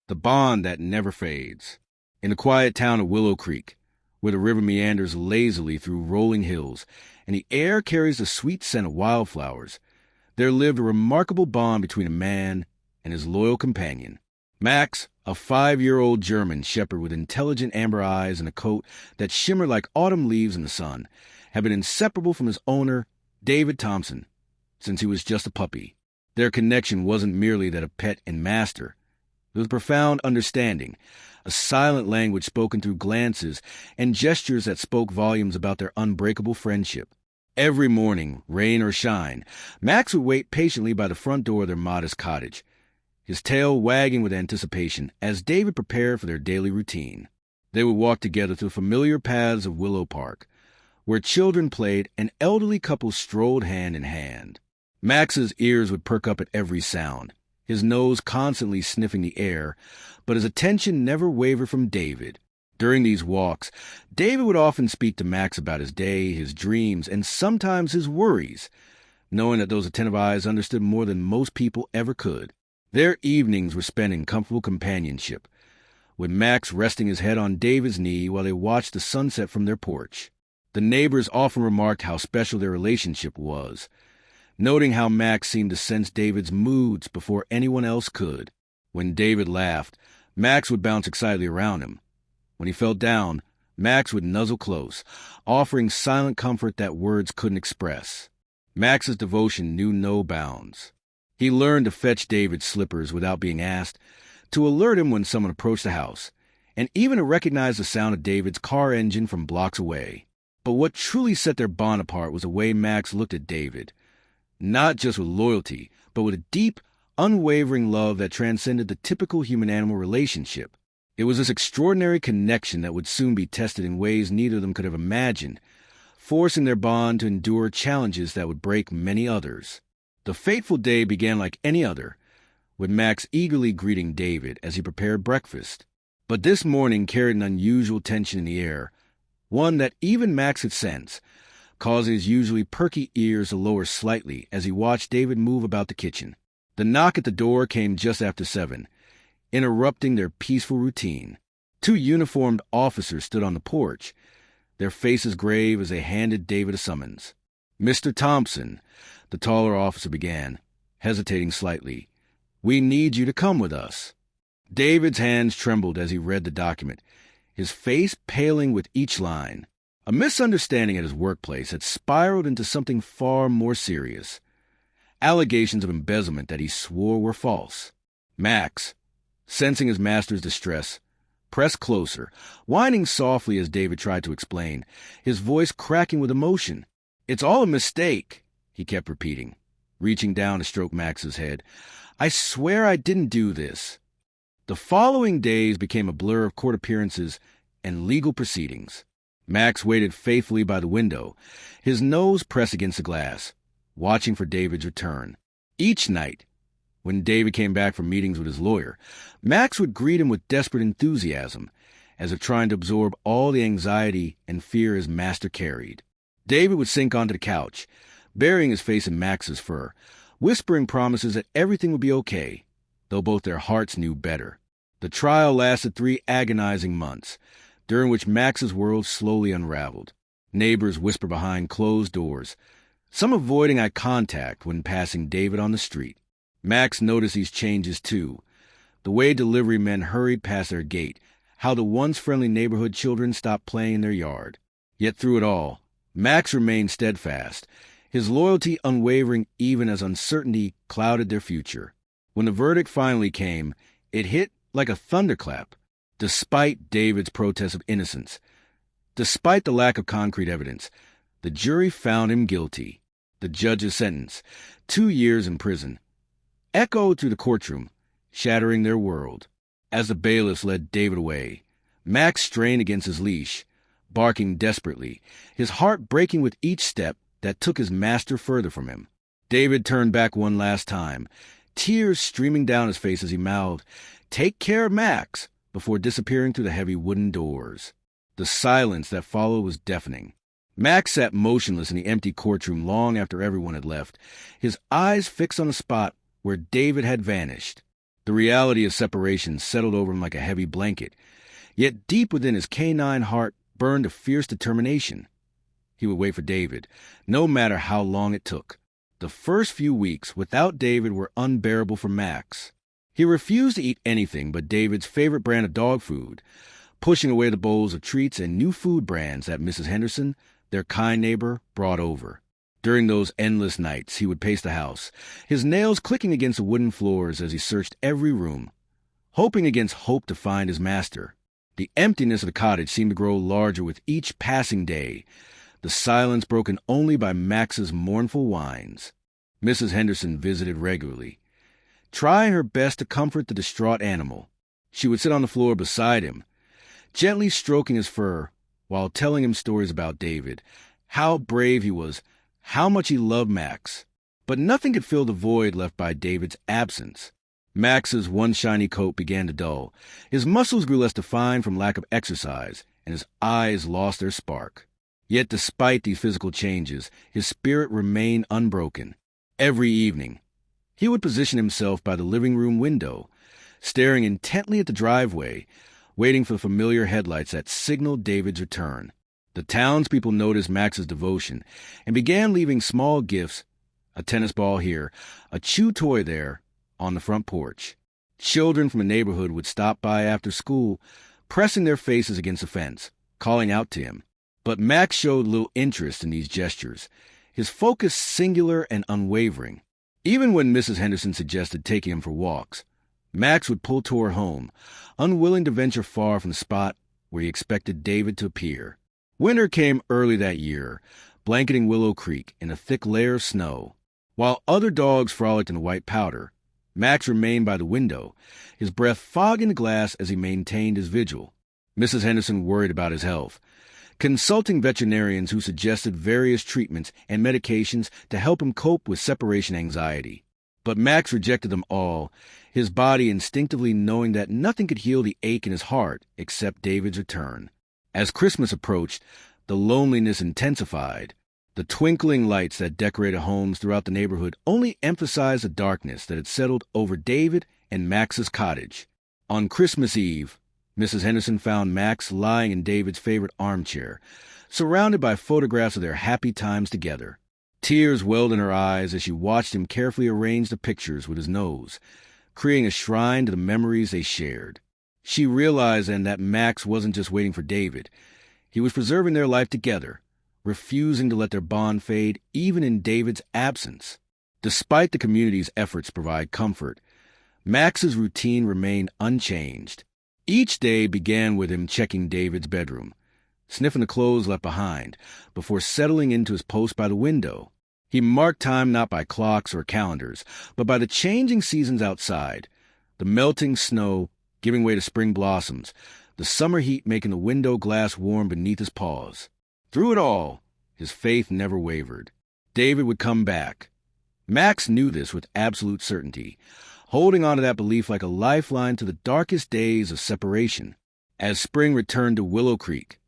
the bond that never fades. In the quiet town of Willow Creek, where the river meanders lazily through rolling hills and the air carries the sweet scent of wildflowers, there lived a remarkable bond between a man and his loyal companion. Max, a 5-year-old German shepherd with intelligent amber eyes and a coat that shimmered like autumn leaves in the sun, had been inseparable from his owner, David Thompson, since he was just a puppy. Their connection wasn't merely that of pet and master. There was profound understanding, a silent language spoken through glances and gestures that spoke volumes about their unbreakable friendship. Every morning, rain or shine, Max would wait patiently by the front door of their modest cottage, his tail wagging with anticipation as David prepared for their daily routine. They would walk together through familiar paths of Willow Park, where children played and elderly couples strolled hand in hand. Max's ears would perk up at every sound, his nose constantly sniffing the air, but his attention never wavered from David. During these walks, David would often speak to Max about his day, his dreams, and sometimes his worries, knowing that those attentive eyes understood more than most people ever could. Their evenings were spent in comfortable companionship, with Max resting his head on David's knee while they watched the sunset from their porch. The neighbors often remarked how special their relationship was, noting how Max seemed to sense David's moods before anyone else could. When David laughed, Max would bounce excitedly around him. When he felt down, Max would nuzzle close, offering silent comfort that words couldn't express. Max's devotion knew no bounds. He learned to fetch David's slippers without being asked, to alert him when someone approached the house, and even to recognize the sound of David's car engine from blocks away. But what truly set their bond apart was the way Max looked at David, not just with loyalty, but with a deep, unwavering love that transcended the typical human-animal relationship. It was this extraordinary connection that would soon be tested in ways neither of them could have imagined, forcing their bond to endure challenges that would break many others. The fateful day began like any other, with Max eagerly greeting David as he prepared breakfast. But this morning carried an unusual tension in the air, one that even Max could sense, causing his usually perky ears to lower slightly as he watched David move about the kitchen. The knock at the door came just after 7, interrupting their peaceful routine. 2 uniformed officers stood on the porch, their faces grave as they handed David a summons. "Mr. Thompson," the taller officer began, hesitating slightly, "we need you to come with us." David's hands trembled as he read the document, his face paling with each line. A misunderstanding at his workplace had spiraled into something far more serious. Allegations of embezzlement that he swore were false. Max, sensing his master's distress, pressed closer, whining softly as David tried to explain, his voice cracking with emotion. "It's all a mistake," he kept repeating, reaching down to stroke Max's head. "I swear I didn't do this." The following days became a blur of court appearances and legal proceedings. Max waited faithfully by the window, his nose pressed against the glass, watching for David's return. Each night, when David came back from meetings with his lawyer, Max would greet him with desperate enthusiasm, as if trying to absorb all the anxiety and fear his master carried. David would sink onto the couch, burying his face in Max's fur, whispering promises that everything would be okay, though both their hearts knew better. The trial lasted 3 agonizing months, during which Max's world slowly unraveled. Neighbors whispered behind closed doors, some avoiding eye contact when passing David on the street. Max noticed these changes too, the way delivery men hurried past their gate, how the once friendly neighborhood children stopped playing in their yard. Yet through it all, Max remained steadfast, his loyalty unwavering even as uncertainty clouded their future. When the verdict finally came, it hit like a thunderclap. Despite David's protest of innocence, despite the lack of concrete evidence, the jury found him guilty. The judge's sentence, 2 years in prison, echoed through the courtroom, shattering their world. As the bailiffs led David away, Max strained against his leash, barking desperately, his heart breaking with each step that took his master further from him. David turned back one last time, tears streaming down his face as he mouthed, "Take care, Max," before disappearing through the heavy wooden doors. The silence that followed was deafening. Max sat motionless in the empty courtroom long after everyone had left, his eyes fixed on the spot where David had vanished. The reality of separation settled over him like a heavy blanket, yet deep within his canine heart burned a fierce determination. He would wait for David, no matter how long it took. The first few weeks without David were unbearable for Max. He refused to eat anything but David's favorite brand of dog food, pushing away the bowls of treats and new food brands that Mrs. Henderson, their kind neighbor, brought over. During those endless nights, he would pace the house, his nails clicking against the wooden floors as he searched every room, hoping against hope to find his master. The emptiness of the cottage seemed to grow larger with each passing day, the silence broken only by Max's mournful whines. Mrs. Henderson visited regularly, trying her best to comfort the distraught animal. She would sit on the floor beside him, gently stroking his fur while telling him stories about David, how brave he was, how much he loved Max. But nothing could fill the void left by David's absence. Max's one shiny coat began to dull. His muscles grew less defined from lack of exercise, and his eyes lost their spark. Yet despite these physical changes, his spirit remained unbroken. Every evening, he would position himself by the living room window, staring intently at the driveway, waiting for the familiar headlights that signaled David's return. The townspeople noticed Max's devotion and began leaving small gifts, a tennis ball here, a chew toy there, on the front porch. Children from the neighborhood would stop by after school, pressing their faces against the fence, calling out to him. But Max showed little interest in these gestures, his focus singular and unwavering. Even when Mrs. Henderson suggested taking him for walks, Max would pull toward home, unwilling to venture far from the spot where he expected David to appear. Winter came early that year, blanketing Willow Creek in a thick layer of snow. While other dogs frolicked in the white powder, Max remained by the window, his breath fogging the glass as he maintained his vigil. Mrs. Henderson worried about his health, consulting veterinarians who suggested various treatments and medications to help him cope with separation anxiety. But Max rejected them all, his body instinctively knowing that nothing could heal the ache in his heart except David's return. As Christmas approached, the loneliness intensified. The twinkling lights that decorated homes throughout the neighborhood only emphasized the darkness that had settled over David and Max's cottage. On Christmas Eve, Mrs. Henderson found Max lying in David's favorite armchair, surrounded by photographs of their happy times together. Tears welled in her eyes as she watched him carefully arrange the pictures with his nose, creating a shrine to the memories they shared. She realized then that Max wasn't just waiting for David. He was preserving their life together, refusing to let their bond fade even in David's absence. Despite the community's efforts to provide comfort, Max's routine remained unchanged. Each day began with him checking David's bedroom, sniffing the clothes left behind, before settling into his post by the window. He marked time not by clocks or calendars, but by the changing seasons outside, the melting snow giving way to spring blossoms, the summer heat making the window glass warm beneath his paws. Through it all, his faith never wavered. David would come back. Max knew this with absolute certainty, holding on to that belief like a lifeline to the darkest days of separation. As spring returned to Willow Creek,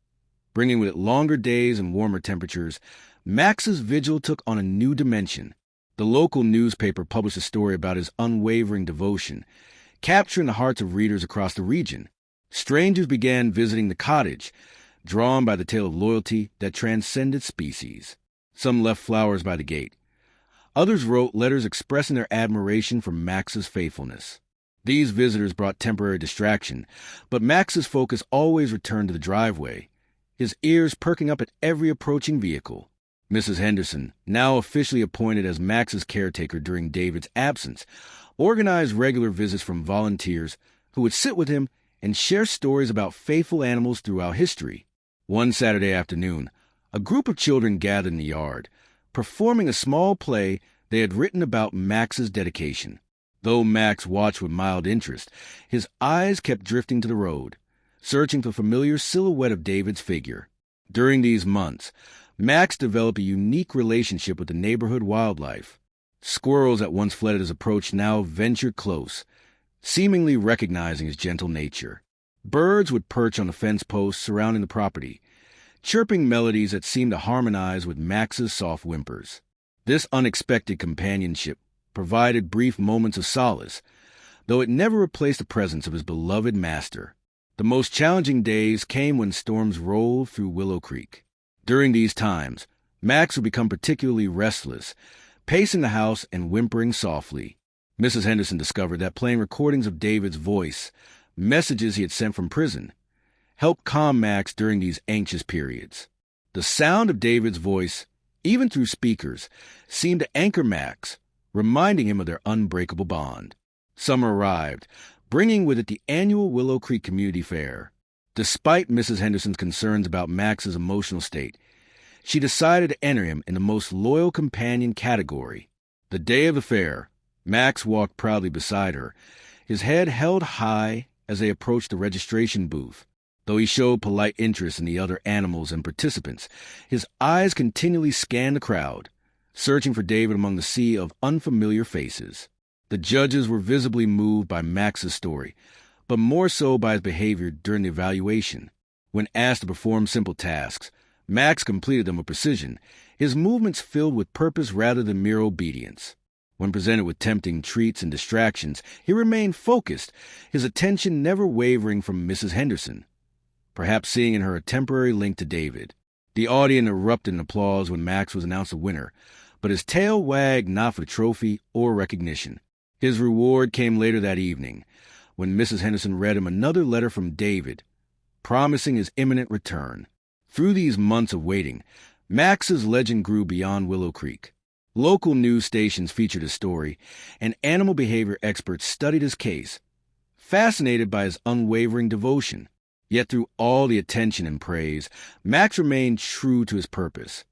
bringing with it longer days and warmer temperatures, Max's vigil took on a new dimension. The local newspaper published a story about his unwavering devotion, capturing the hearts of readers across the region. Strangers began visiting the cottage, drawn by the tale of loyalty that transcended species. Some left flowers by the gate. Others wrote letters expressing their admiration for Max's faithfulness. These visitors brought temporary distraction, but Max's focus always returned to the driveway, his ears perking up at every approaching vehicle. Mrs. Henderson, now officially appointed as Max's caretaker during David's absence, organized regular visits from volunteers who would sit with him and share stories about faithful animals throughout history. One Saturday afternoon, a group of children gathered in the yard, performing a small play they had written about Max's dedication. Though Max watched with mild interest, his eyes kept drifting to the road, searching for the familiar silhouette of David's figure. During these months, Max developed a unique relationship with the neighborhood wildlife. Squirrels that once fled at his approach now ventured close, seemingly recognizing his gentle nature. Birds would perch on the fence posts surrounding the property, chirping melodies that seemed to harmonize with Max's soft whimpers. This unexpected companionship provided brief moments of solace, though it never replaced the presence of his beloved master. The most challenging days came when storms rolled through Willow Creek. During these times, Max would become particularly restless, pacing the house and whimpering softly. Mrs. Henderson discovered that playing recordings of David's voice, messages he had sent from prison, helped calm Max during these anxious periods. The sound of David's voice, even through speakers, seemed to anchor Max, reminding him of their unbreakable bond. Summer arrived, bringing with it the annual Willow Creek Community Fair. Despite Mrs. Henderson's concerns about Max's emotional state, she decided to enter him in the most loyal companion category. The day of the fair, Max walked proudly beside her, his head held high as they approached the registration booth. Though he showed polite interest in the other animals and participants, his eyes continually scanned the crowd, searching for David among the sea of unfamiliar faces. The judges were visibly moved by Max's story, but more so by his behavior during the evaluation. When asked to perform simple tasks, Max completed them with precision, his movements filled with purpose rather than mere obedience. When presented with tempting treats and distractions, he remained focused, his attention never wavering from Mrs. Henderson, perhaps seeing in her a temporary link to David. The audience erupted in applause when Max was announced a winner, but his tail wagged not for the trophy or recognition. His reward came later that evening, when Mrs. Henderson read him another letter from David, promising his imminent return. Through these months of waiting, Max's legend grew beyond Willow Creek. Local news stations featured his story, and animal behavior experts studied his case, fascinated by his unwavering devotion. Yet through all the attention and praise, Max remained true to his purpose,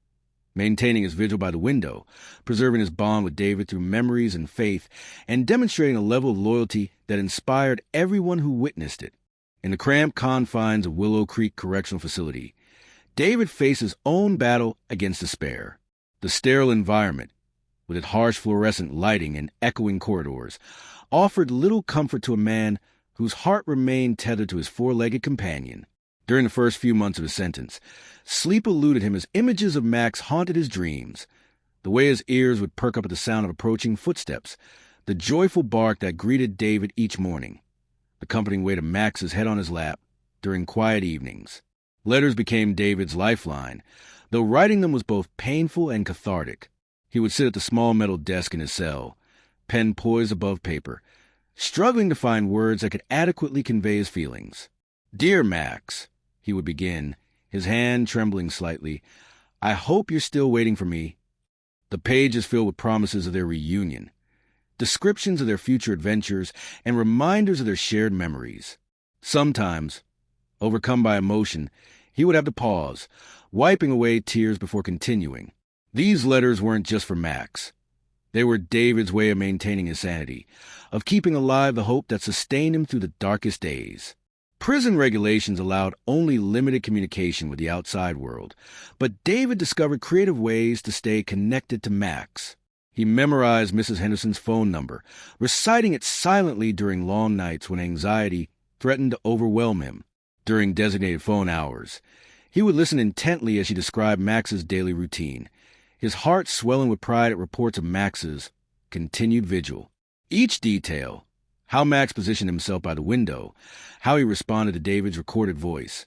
maintaining his vigil by the window, preserving his bond with David through memories and faith, and demonstrating a level of loyalty that inspired everyone who witnessed it. In the cramped confines of Willow Creek Correctional Facility, David faced his own battle against despair. The sterile environment, with its harsh fluorescent lighting and echoing corridors, offered little comfort to a man whose heart remained tethered to his four-legged companion. During the first few months of his sentence, sleep eluded him as images of Max haunted his dreams. The way his ears would perk up at the sound of approaching footsteps, the joyful bark that greeted David each morning, the comforting weight of Max's head on his lap during quiet evenings. Letters became David's lifeline, though writing them was both painful and cathartic. He would sit at the small metal desk in his cell, pen poised above paper, struggling to find words that could adequately convey his feelings. "Dear Max," he would begin, his hand trembling slightly, "I hope you're still waiting for me." The page is filled with promises of their reunion, descriptions of their future adventures, and reminders of their shared memories. Sometimes, overcome by emotion, he would have to pause, wiping away tears before continuing. These letters weren't just for Max. They were David's way of maintaining his sanity, of keeping alive the hope that sustained him through the darkest days. Prison regulations allowed only limited communication with the outside world, but David discovered creative ways to stay connected to Max. He memorized Mrs. Henderson's phone number, reciting it silently during long nights when anxiety threatened to overwhelm him. During designated phone hours, he would listen intently as she described Max's daily routine, his heart swelling with pride at reports of Max's continued vigil. Each detail, how Max positioned himself by the window, how he responded to David's recorded voice,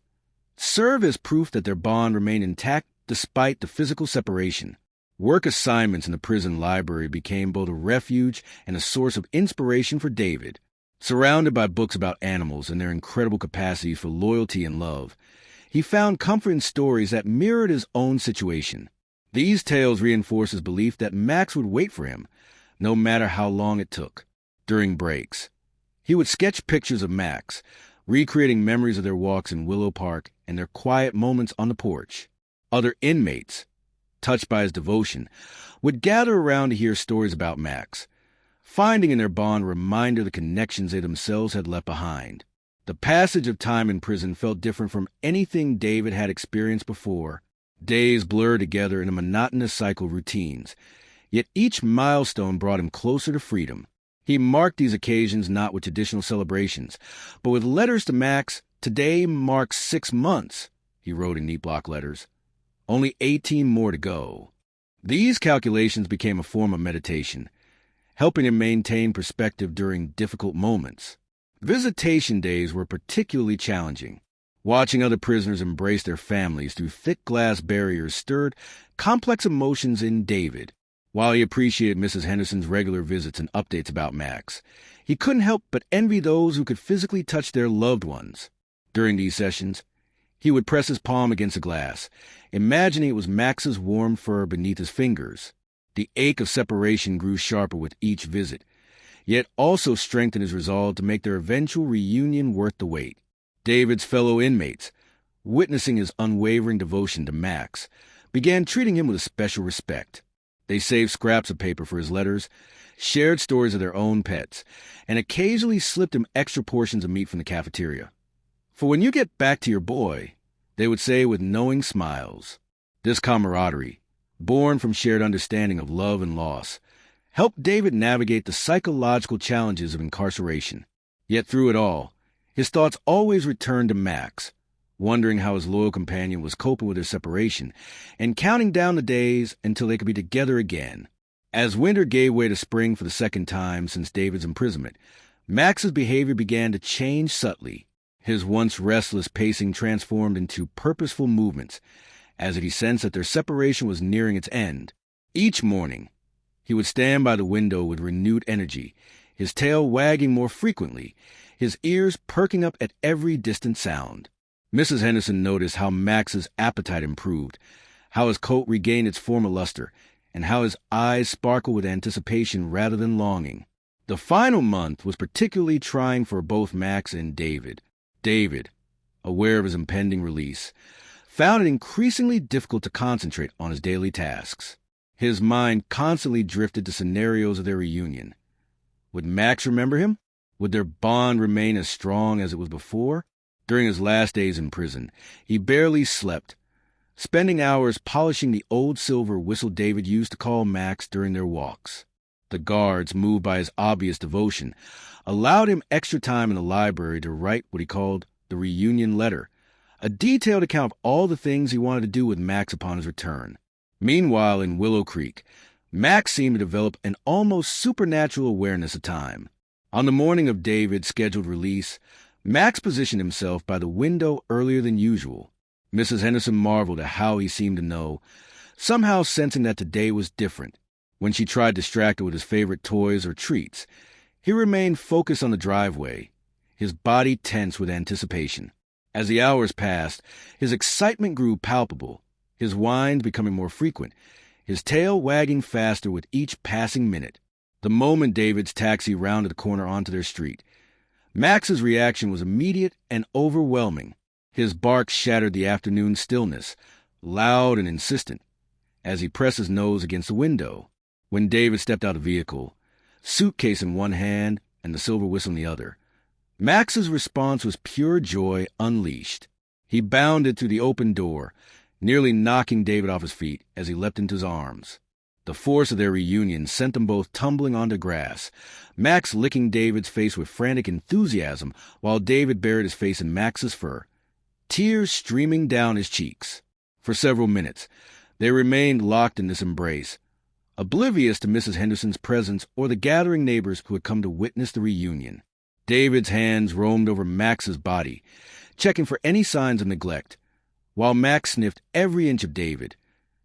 served as proof that their bond remained intact despite the physical separation. Work assignments in the prison library became both a refuge and a source of inspiration for David. Surrounded by books about animals and their incredible capacities for loyalty and love, he found comfort in stories that mirrored his own situation. These tales reinforced his belief that Max would wait for him, no matter how long it took. During breaks, he would sketch pictures of Max, recreating memories of their walks in Willow Park and their quiet moments on the porch. Other inmates, touched by his devotion, would gather around to hear stories about Max, finding in their bond a reminder of the connections they themselves had left behind. The passage of time in prison felt different from anything David had experienced before. Days blurred together in a monotonous cycle of routines, yet each milestone brought him closer to freedom. He marked these occasions not with traditional celebrations, but with letters to Max. "Today marks 6 months," he wrote in neat block letters. "Only 18 more to go." These calculations became a form of meditation, helping him maintain perspective during difficult moments. Visitation days were particularly challenging. Watching other prisoners embrace their families through thick glass barriers stirred complex emotions in David. While he appreciated Mrs. Henderson's regular visits and updates about Max, he couldn't help but envy those who could physically touch their loved ones. During these sessions, he would press his palm against a glass, imagining it was Max's warm fur beneath his fingers. The ache of separation grew sharper with each visit, yet also strengthened his resolve to make their eventual reunion worth the wait. David's fellow inmates, witnessing his unwavering devotion to Max, began treating him with a special respect. They saved scraps of paper for his letters, shared stories of their own pets, and occasionally slipped him extra portions of meat from the cafeteria. "For when you get back to your boy," they would say with knowing smiles. This camaraderie, born from shared understanding of love and loss, helped David navigate the psychological challenges of incarceration. Yet through it all, his thoughts always returned to Max, wondering how his loyal companion was coping with their separation and counting down the days until they could be together again. As winter gave way to spring for the second time since David's imprisonment, Max's behavior began to change subtly. His once restless pacing transformed into purposeful movements, as if he sensed that their separation was nearing its end. Each morning, he would stand by the window with renewed energy, his tail wagging more frequently, his ears perking up at every distant sound. Mrs. Henderson noticed how Max's appetite improved, how his coat regained its former luster, and how his eyes sparkled with anticipation rather than longing. The final month was particularly trying for both Max and David. David, aware of his impending release, found it increasingly difficult to concentrate on his daily tasks. His mind constantly drifted to scenarios of their reunion. Would Max remember him? Would their bond remain as strong as it was before? During his last days in prison, he barely slept, spending hours polishing the old silver whistle David used to call Max during their walks. The guards, moved by his obvious devotion, allowed him extra time in the library to write what he called the reunion letter, a detailed account of all the things he wanted to do with Max upon his return. Meanwhile, in Willow Creek, Max seemed to develop an almost supernatural awareness of time. On the morning of David's scheduled release, Max positioned himself by the window earlier than usual. Mrs. Henderson marveled at how he seemed to know, somehow sensing that today was different. When she tried to distract him with his favorite toys or treats, he remained focused on the driveway, his body tense with anticipation. As the hours passed, his excitement grew palpable, his whines becoming more frequent, his tail wagging faster with each passing minute. The moment David's taxi rounded the corner onto their street, Max's reaction was immediate and overwhelming. His bark shattered the afternoon stillness, loud and insistent, as he pressed his nose against the window. When David stepped out of the vehicle, suitcase in one hand and the silver whistle in the other, Max's response was pure joy unleashed. He bounded through the open door, nearly knocking David off his feet as he leapt into his arms. The force of their reunion sent them both tumbling onto grass, Max licking David's face with frantic enthusiasm while David buried his face in Max's fur, tears streaming down his cheeks. For several minutes, they remained locked in this embrace, oblivious to Mrs. Henderson's presence or the gathering neighbors who had come to witness the reunion. David's hands roamed over Max's body, checking for any signs of neglect, while Max sniffed every inch of David,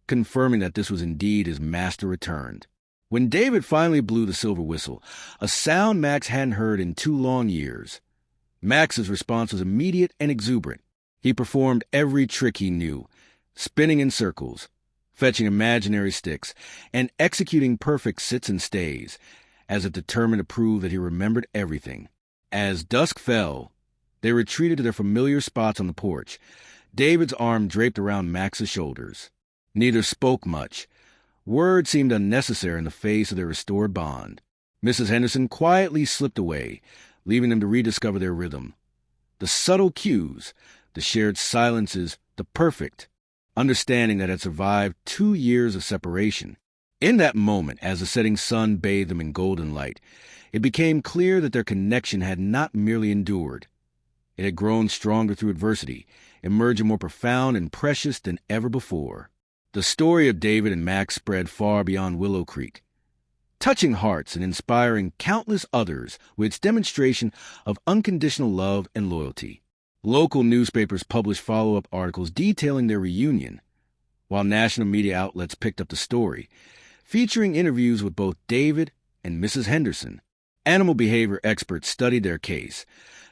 confirming that this was indeed his master returned. When David finally blew the silver whistle, a sound Max hadn't heard in 2 long years, Max's response was immediate and exuberant. He performed every trick he knew, spinning in circles, fetching imaginary sticks, and executing perfect sits and stays, as if determined to prove that he remembered everything. As dusk fell, they retreated to their familiar spots on the porch, David's arm draped around Max's shoulders. Neither spoke much. Words seemed unnecessary in the face of their restored bond. Mrs. Henderson quietly slipped away, leaving them to rediscover their rhythm. The subtle cues, the shared silences, the perfect understanding that had survived 2 years of separation. In that moment, as the setting sun bathed them in golden light, it became clear that their connection had not merely endured. It had grown stronger through adversity, emerging more profound and precious than ever before. The story of David and Max spread far beyond Willow Creek. touching hearts and inspiring countless others with its demonstration of unconditional love and loyalty. Local newspapers published follow-up articles detailing their reunion, while national media outlets picked up the story, featuring interviews with both David and Mrs. Henderson. Animal behavior experts studied their case,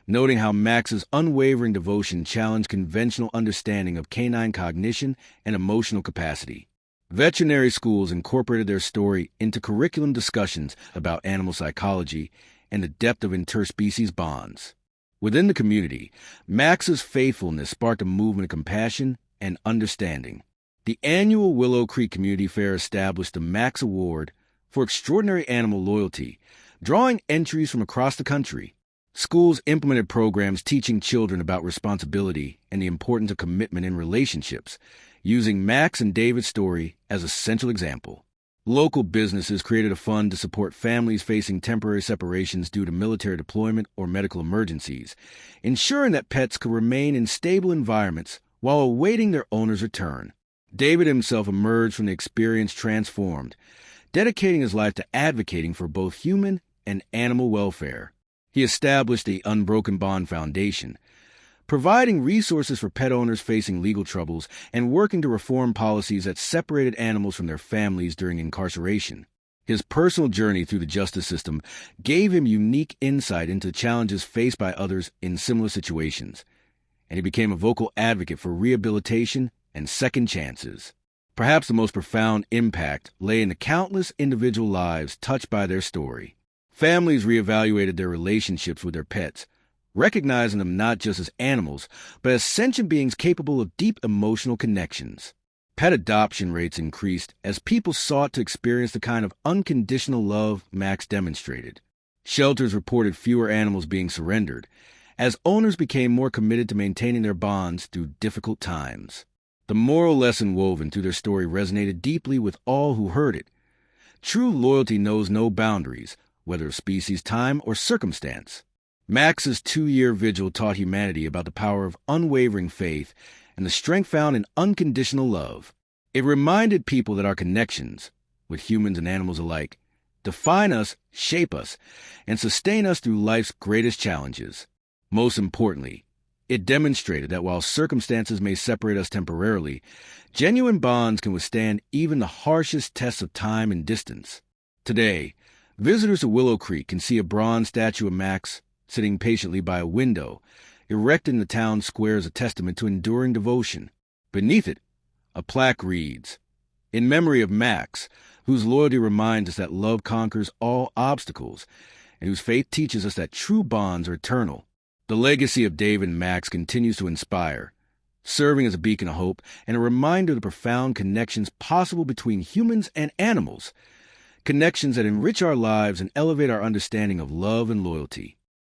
noting how Max's unwavering devotion challenged conventional understanding of canine cognition and emotional capacity. Veterinary schools incorporated their story into curriculum discussions about animal psychology and the depth of interspecies bonds. Within the community, Max's faithfulness sparked a movement of compassion and understanding. The annual Willow Creek Community Fair established the Max Award for Extraordinary Animal Loyalty, drawing entries from across the country. Schools implemented programs teaching children about responsibility and the importance of commitment in relationships, using Max and David's story as a central example. Local businesses created a fund to support families facing temporary separations due to military deployment or medical emergencies, ensuring that pets could remain in stable environments while awaiting their owner's return. David himself emerged from the experience transformed, dedicating his life to advocating for both human and animal welfare. He established the Unbroken Bond Foundation, providing resources for pet owners facing legal troubles and working to reform policies that separated animals from their families during incarceration. His personal journey through the justice system gave him unique insight into challenges faced by others in similar situations, and he became a vocal advocate for rehabilitation and second chances. Perhaps the most profound impact lay in the countless individual lives touched by their story. Families reevaluated their relationships with their pets, recognizing them not just as animals, but as sentient beings capable of deep emotional connections. Pet adoption rates increased as people sought to experience the kind of unconditional love Max demonstrated. Shelters reported fewer animals being surrendered, as owners became more committed to maintaining their bonds through difficult times. The moral lesson woven through their story resonated deeply with all who heard it. True loyalty knows no boundaries, whether of species, time, or circumstance. Max's 2-year vigil taught humanity about the power of unwavering faith and the strength found in unconditional love. It reminded people that our connections, with humans and animals alike, define us, shape us, and sustain us through life's greatest challenges. Most importantly, it demonstrated that while circumstances may separate us temporarily, genuine bonds can withstand even the harshest tests of time and distance. Today, visitors to Willow Creek can see a bronze statue of Max sitting patiently by a window, erected in the town square as a testament to enduring devotion. Beneath it, a plaque reads, "In memory of Max, whose loyalty reminds us that love conquers all obstacles, and whose faith teaches us that true bonds are eternal." The legacy of David and Max continues to inspire, serving as a beacon of hope and a reminder of the profound connections possible between humans and animals, connections that enrich our lives and elevate our understanding of love and loyalty.